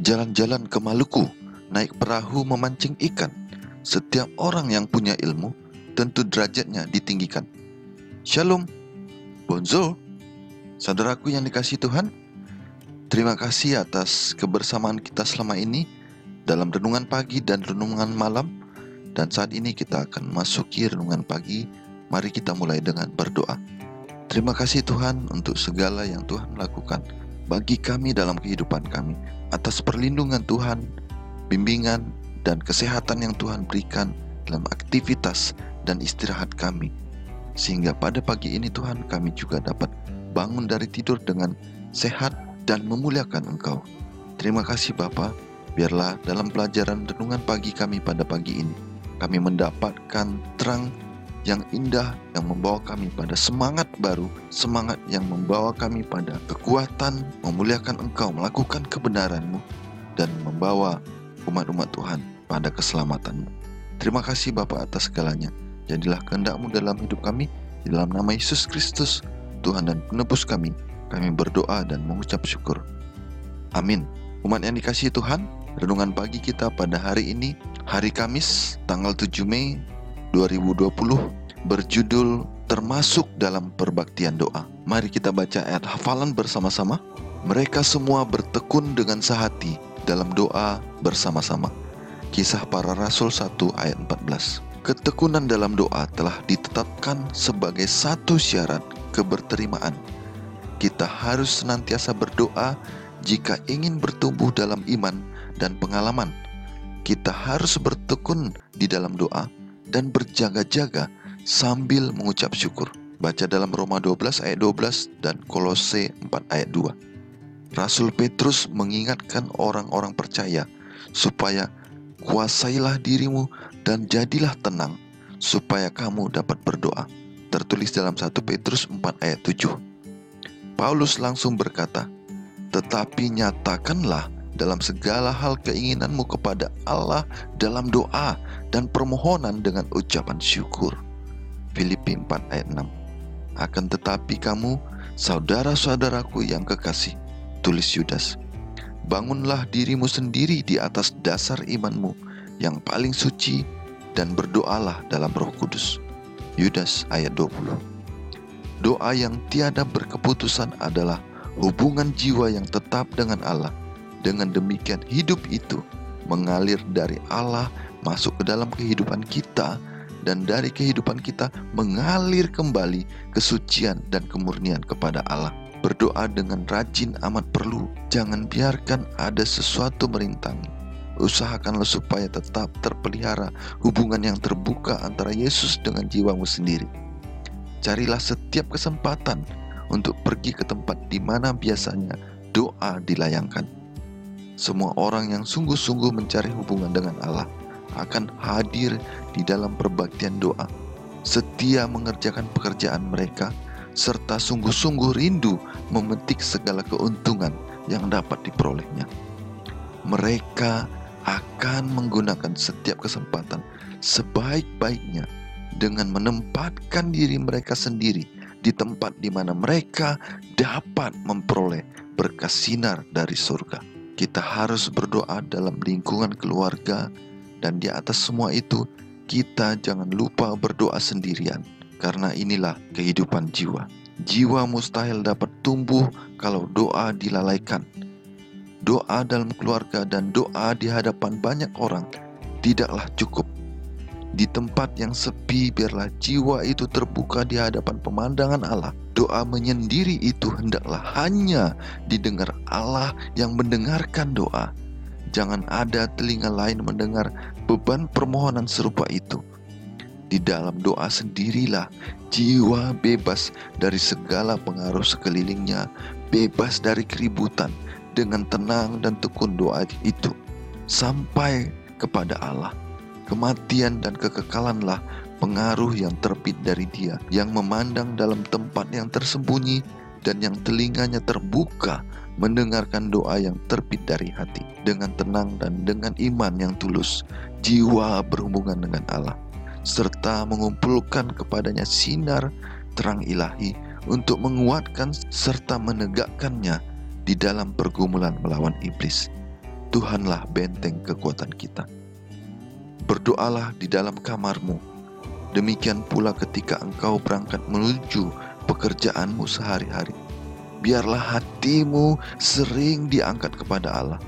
jalan-jalan ke Maluku, naik perahu memancing ikan. Setiap orang yang punya ilmu, tentu derajatnya ditinggikan. Shalom, bonjour, saudaraku yang dikasihi Tuhan. Terima kasih atas kebersamaan kita selama ini dalam renungan pagi dan renungan malam. Dan saat ini kita akan masuki renungan pagi. Mari kita mulai dengan berdoa. Terima kasih Tuhan untuk segala yang Tuhan lakukan bagi kami dalam kehidupan kami. Atas perlindungan Tuhan, bimbingan dan kesehatan yang Tuhan berikan dalam aktivitas dan istirahat kami. Sehingga pada pagi ini Tuhan, kami juga dapat bangun dari tidur dengan sehat dan memuliakan Engkau. Terima kasih Bapa. Biarlah dalam pelajaran renungan pagi kami pada pagi ini, kami mendapatkan terang yang indah yang membawa kami pada semangat baru, semangat yang membawa kami pada kekuatan memuliakan Engkau, melakukan kebenaran-Mu, dan membawa umat-umat Tuhan pada keselamatan-Mu. Terima kasih Bapa atas segalanya. Jadilah kehendak-Mu dalam hidup kami, di dalam nama Yesus Kristus, Tuhan dan Penebus kami berdoa dan mengucap syukur. Amin. Umat yang dikasihi Tuhan, renungan pagi kita pada hari ini, hari Kamis, tanggal 7 Mei 2020, berjudul termasuk dalam perbaktian doa. Mari kita baca ayat hafalan bersama-sama. Mereka semua bertekun dengan sehati dalam doa bersama-sama. Kisah Para Rasul 1 ayat 14. Ketekunan dalam doa telah ditetapkan sebagai satu syarat keberterimaan. Kita harus senantiasa berdoa jika ingin bertumbuh dalam iman dan pengalaman. Kita harus bertekun di dalam doa dan berjaga-jaga sambil mengucap syukur. Baca dalam Roma 12 ayat 12 dan Kolose 4 ayat 2. Rasul Petrus mengingatkan orang-orang percaya supaya kuasailah dirimu dan jadilah tenang supaya kamu dapat berdoa. Tertulis dalam 1 Petrus 4 ayat 7. Paulus langsung berkata, tetapi nyatakanlah dalam segala hal keinginanmu kepada Allah dalam doa dan permohonan dengan ucapan syukur. Filipi 4 ayat 6. Akan tetapi kamu, saudara-saudaraku yang kekasih, tulis Yudas, bangunlah dirimu sendiri di atas dasar imanmu yang paling suci dan berdoalah dalam Roh Kudus. Yudas ayat 20. Doa yang tiada berkeputusan adalah hubungan jiwa yang tetap dengan Allah. Dengan demikian hidup itu mengalir dari Allah masuk ke dalam kehidupan kita, dan dari kehidupan kita mengalir kembali kesucian dan kemurnian kepada Allah. Berdoa dengan rajin amat perlu. Jangan biarkan ada sesuatu merintangi. Usahakanlah supaya tetap terpelihara hubungan yang terbuka antara Yesus dengan jiwamu sendiri. Carilah setiap kesempatan untuk pergi ke tempat di mana biasanya doa dilayangkan. Semua orang yang sungguh-sungguh mencari hubungan dengan Allah akan hadir di dalam perbaktian doa, setia mengerjakan pekerjaan mereka, serta sungguh-sungguh rindu memetik segala keuntungan yang dapat diperolehnya. Mereka akan menggunakan setiap kesempatan sebaik-baiknya dengan menempatkan diri mereka sendiri di tempat di mana mereka dapat memperoleh berkat sinar dari surga. Kita harus berdoa dalam lingkungan keluarga, dan di atas semua itu kita jangan lupa berdoa sendirian, karena inilah kehidupan jiwa. Jiwa mustahil dapat tumbuh kalau doa dilalaikan. Doa dalam keluarga dan doa di hadapan banyak orang tidaklah cukup. Di tempat yang sepi, biarlah jiwa itu terbuka di hadapan pemandangan Allah. Doa menyendiri itu hendaklah hanya didengar Allah yang mendengarkan doa. Jangan ada telinga lain mendengar beban permohonan serupa itu. Di dalam doa sendirilah jiwa bebas dari segala pengaruh sekelilingnya, bebas dari keributan. Dengan tenang dan tekun doa itu sampai kepada Allah. Kematian dan kekekalanlah pengaruh yang terbit dari Dia, yang memandang dalam tempat yang tersembunyi dan yang telinganya terbuka mendengarkan doa yang terbit dari hati. Dengan tenang dan dengan iman yang tulus, jiwa berhubungan dengan Allah, serta mengumpulkan kepadanya sinar terang ilahi untuk menguatkan serta menegakkannya di dalam pergumulan melawan iblis. Tuhanlah benteng kekuatan kita. Berdoalah di dalam kamarmu. Demikian pula ketika engkau berangkat menuju pekerjaanmu sehari-hari. Biarlah hatimu sering diangkat kepada Allah.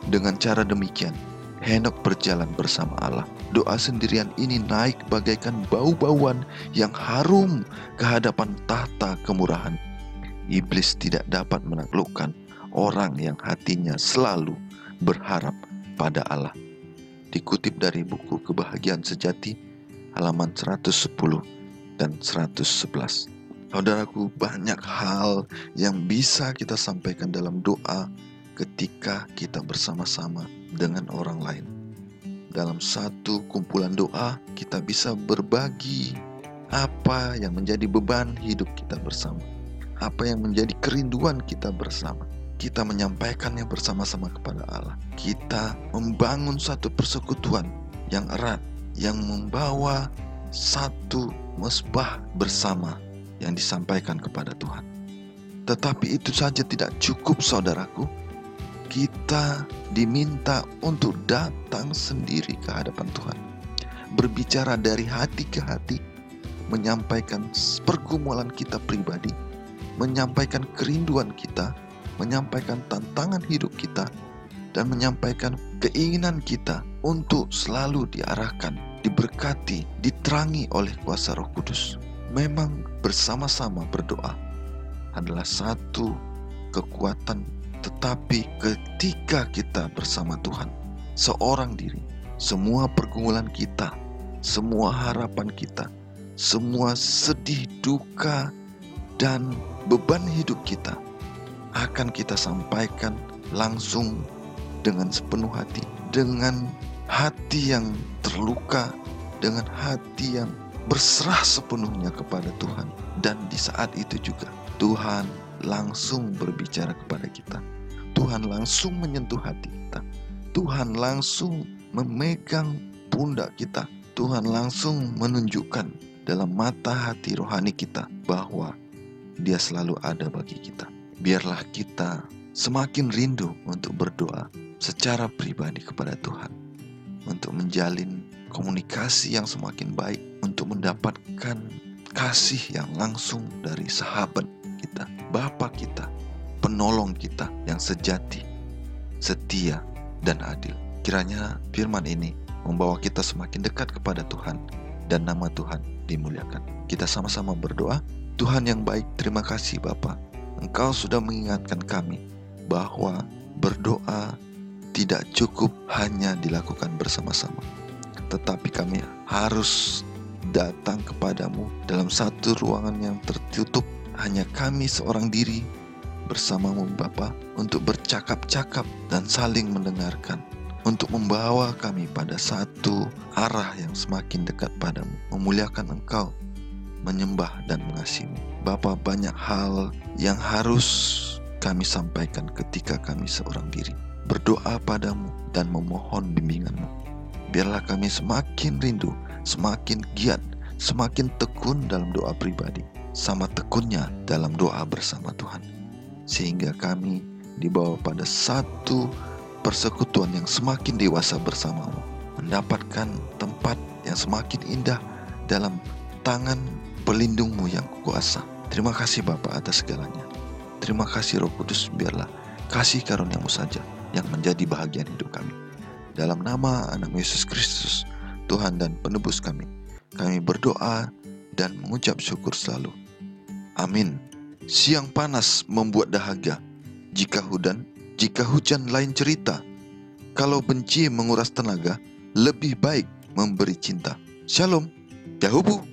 Dengan cara demikian, Henokh berjalan bersama Allah. Doa sendirian ini naik bagaikan bau-bauan yang harum ke hadapan tahta kemurahan. Iblis tidak dapat menaklukkan orang yang hatinya selalu berharap pada Allah. Dikutip dari buku Kebahagiaan Sejati, halaman 110 dan 111. Saudaraku, banyak hal yang bisa kita sampaikan dalam doa ketika kita bersama-sama dengan orang lain. Dalam satu kumpulan doa, kita bisa berbagi apa yang menjadi beban hidup kita bersama, apa yang menjadi kerinduan kita bersama. Kita menyampaikannya bersama-sama kepada Allah. Kita membangun satu persekutuan yang erat, yang membawa satu mesbah bersama yang disampaikan kepada Tuhan. Tetapi itu saja tidak cukup, saudaraku. Kita diminta untuk datang sendiri ke hadapan Tuhan, berbicara dari hati ke hati, menyampaikan pergumulan kita pribadi, menyampaikan kerinduan kita, menyampaikan tantangan hidup kita, dan menyampaikan keinginan kita untuk selalu diarahkan, diberkati, diterangi oleh kuasa Roh Kudus. Memang bersama-sama berdoa adalah satu kekuatan, tetapi ketika kita bersama Tuhan, seorang diri, semua pergumulan kita, semua harapan kita, semua sedih, duka, dan beban hidup kita akan kita sampaikan langsung dengan sepenuh hati, dengan hati yang terluka, dengan hati yang berserah sepenuhnya kepada Tuhan. Dan di saat itu juga Tuhan langsung berbicara kepada kita. Tuhan langsung menyentuh hati kita. Tuhan langsung memegang pundak kita. Tuhan langsung menunjukkan dalam mata hati rohani kita bahwa Dia selalu ada bagi kita. Biarlah kita semakin rindu untuk berdoa secara pribadi kepada Tuhan, untuk menjalin komunikasi yang semakin baik, untuk mendapatkan kasih yang langsung dari sahabat kita, Bapa kita, penolong kita yang sejati, setia, dan adil. Kiranya firman ini membawa kita semakin dekat kepada Tuhan dan nama Tuhan dimuliakan. Kita sama-sama berdoa. Tuhan yang baik, terima kasih Bapa. Engkau sudah mengingatkan kami bahwa berdoa tidak cukup hanya dilakukan bersama-sama, tetapi kami harus datang kepadamu dalam satu ruangan yang tertutup, hanya kami seorang diri bersamamu Bapa, untuk bercakap-cakap dan saling mendengarkan, untuk membawa kami pada satu arah yang semakin dekat padamu, memuliakan Engkau, menyembah dan mengasihimu. Bapa, banyak hal yang harus kami sampaikan ketika kami seorang diri berdoa padamu dan memohon bimbinganmu. Biarlah kami semakin rindu, semakin giat, semakin tekun dalam doa pribadi, sama tekunnya dalam doa bersama Tuhan, sehingga kami dibawa pada satu persekutuan yang semakin dewasa bersamamu, mendapatkan tempat yang semakin indah dalam tangan pelindungmu yang kuasa. Terima kasih Bapa atas segalanya. Terima kasih Roh Kudus, biarlah kasih karuniamu saja yang menjadi bahagian hidup kami. Dalam nama anak Yesus Kristus, Tuhan dan penebus kami berdoa dan mengucap syukur selalu. Amin. Siang panas membuat dahaga, jika hujan lain cerita. Kalau benci menguras tenaga, lebih baik memberi cinta. Shalom. Yahubu.